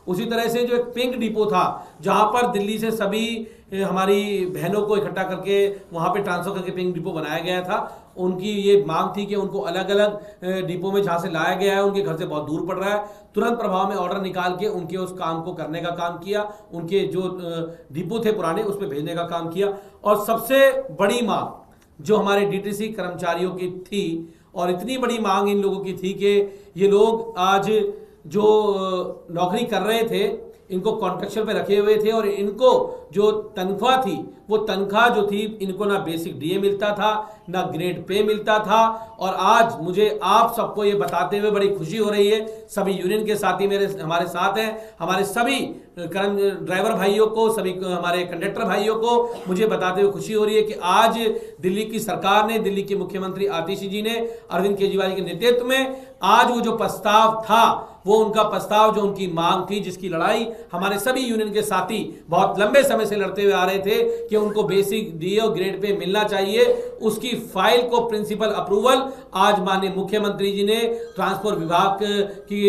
उसी तरह से जो एक पिंक डिपो था, जहां पर दिल्ली से सभी हमारी बहनों को इकट्ठा करके वहां पे ट्रांसफर करके पिंक डिपो बनाया गया था, उनकी ये मांग थी कि उनको अलग अलग डिपो में जहां से लाया गया है, उनके घर से बहुत दूर पड़ रहा है, तुरंत प्रभाव में ऑर्डर निकाल के उनके उस काम को करने का काम किया, उनके जो डिपो थे पुराने उसमें भेजने का काम किया। और सबसे बड़ी मांग जो हमारे डीटीसी कर्मचारियों की थी, और इतनी बड़ी मांग इन लोगों की थी कि ये लोग आज जो नौकरी कर रहे थे, इनको कॉन्ट्रैक्चुअल पे रखे हुए थे, और इनको जो तनख्वाह थी वो तनख्वाह जो थी, इनको ना बेसिक डीए मिलता था, ना ग्रेड पे मिलता था। और आज मुझे आप सबको ये बताते हुए बड़ी खुशी हो रही है, सभी यूनियन के साथी हमारे साथ हैं, हमारे सभी ड्राइवर भाइयों को, सभी हमारे कंडक्टर भाइयों को मुझे बताते हुए खुशी हो रही है कि आज दिल्ली की सरकार ने, दिल्ली के मुख्यमंत्री आतिशी जी ने, अरविंद केजरीवाल के नेतृत्व में आज वो जो प्रस्ताव था, वो उनका प्रस्ताव जो उनकी मांग थी, जिसकी लड़ाई हमारे सभी यूनियन के साथी बहुत लंबे समय से लड़ते हुए आ रहे थे कि उनको बेसिक डीए और ग्रेड पे मिलना चाहिए, उसकी फाइल को प्रिंसिपल अप्रूवल आज माननीय मुख्यमंत्री जी ने ट्रांसपोर्ट विभाग की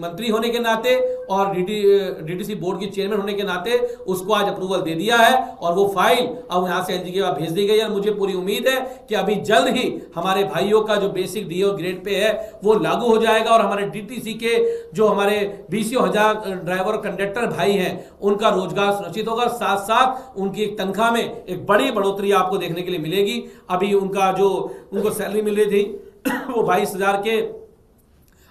मंत्री होने के नाते और डीटीसी बोर्ड की चेयरमैन होने के नाते उसको आज अप्रूवल दे दिया है, और वो फाइल अब यहां से एलजी के पास भेज दी गई है। मुझे पूरी उम्मीद है कि अभी जल्द ही हमारे भाइयों का जो बेसिक डीए और ग्रेड पे है वो लागू हो जाएगा, और हमारे डीटीसी के जो हमारे 20,000 ड्राइवर कंडक्टर भाई हैं उनका रोजगार सुनिश्चित होगा, साथ साथ उनकी एक तनख्वाह में एक बड़ी बढ़ोतरी आपको देखने के लिए मिलेगी। अभी उनका जो उनको सैलरी मिल रही थी वो 22,000 के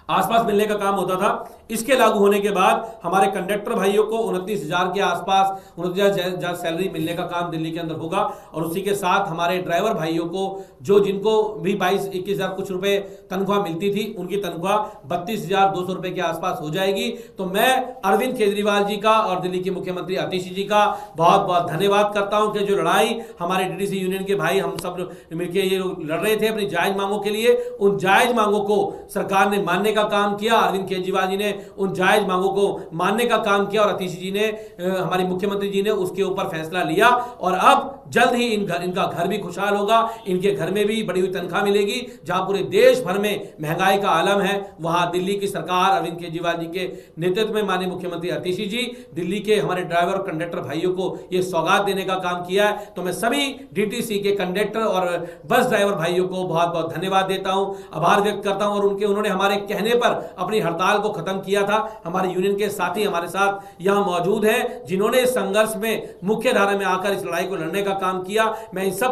आसपास मिलने का काम होता था, इसके लागू होने के बाद हमारे कंडक्टर भाइयों को 29,000 के आसपास 29,000 सैलरी मिलने का काम दिल्ली के अंदर होगा। और उसी के साथ हमारे ड्राइवर भाइयों को जो जिनको भी 22-21,000 कुछ रुपए तनख्वाह मिलती थी, उनकी तनख्वाह 32,200 रुपए के आसपास हो जाएगी। तो मैं अरविंद केजरीवाल जी का और दिल्ली के मुख्यमंत्री आतिशी जी का बहुत बहुत धन्यवाद करता हूं कि जो लड़ाई हमारे डीटीसी यूनियन के भाई हम सब मिलकर ये लड़ रहे थे अपनी जायज मांगों के लिए, उन जायज मांगों को सरकार ने मानने का काम किया, अरविंद केजरीवाल जी ने उन जायज मांगों को मानने का काम किया, और आतिशी जी ने, हमारे मुख्यमंत्री जी ने उसके ऊपर फैसला लिया। और अब जल्द ही इनका घर भी खुशहाल होगा, इनके घर में भी बढ़ी हुई तनख्वाह मिलेगी। जहां पूरे देश भर में महंगाई का आलम है, वहां दिल्ली की सरकार अरविंद केजरीवाल जी के नेतृत्व में माननीय मुख्यमंत्री आतिशी जी दिल्ली के हमारे ड्राइवर और कंडक्टर भाइयों को यह सौगात देने का काम किया है। तो मैं सभी डीटीसी के कंडक्टर और बस ड्राइवर भाइयों को बहुत बहुत धन्यवाद देता हूं, आभार व्यक्त करता हूं। और उन्होंने हमारे कहने पर अपनी हड़ताल को खत्म किया था। हमारे यूनियन के साथी हमारे साथ यहां मौजूद हैं, जिन्होंने इस संघर्ष में मुख्य धारा में आकर इस लड़ाई को लड़ने का काम किया। मैं इन सब